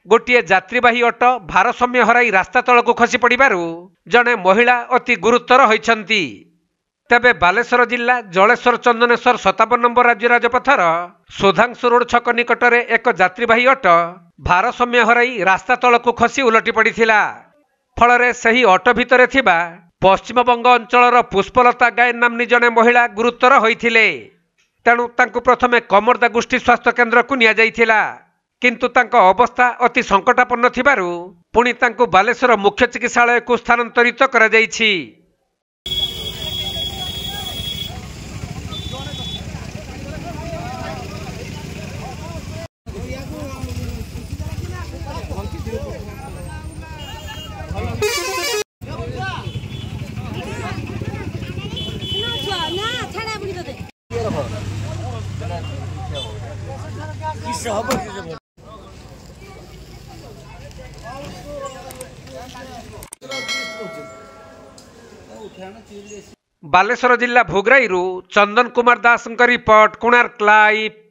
गोटे यात्रीवाही अटो भारसाम्य हराई रास्ता तलक खसी पड़ू जड़े महिला अति गुरुतर होती। तेबे बालेश्वर जिला जलेश्वर चंदनेश्वर 57 नंबर राज्य राजपथर सोधांशु रोड छक निकटरे एक यात्रीवाही अटो भारसाम्य हराई रास्ता तलक खसी उलटी पड़ा। फल से अटो भितर थिबा पश्चिमबंग अंचलर पुष्पलता गायन नामनी जड़े महिला गुरुतर होइथिले। तेणु तांकु प्रथमे कमरदा गोष्ठी स्वास्थ्य केन्द्र को निया जाइथिला, किंतु तांको अवस्था अति संकटापन्न थिबारु पुणी तांकु बालेश्वर मुख्य चिकित्सालय को स्थानांतरित करा जाइछि। बालेश्वर जिला भोगराई चंदन कुमार दास रिपोर्ट, कोणार्क लाइव।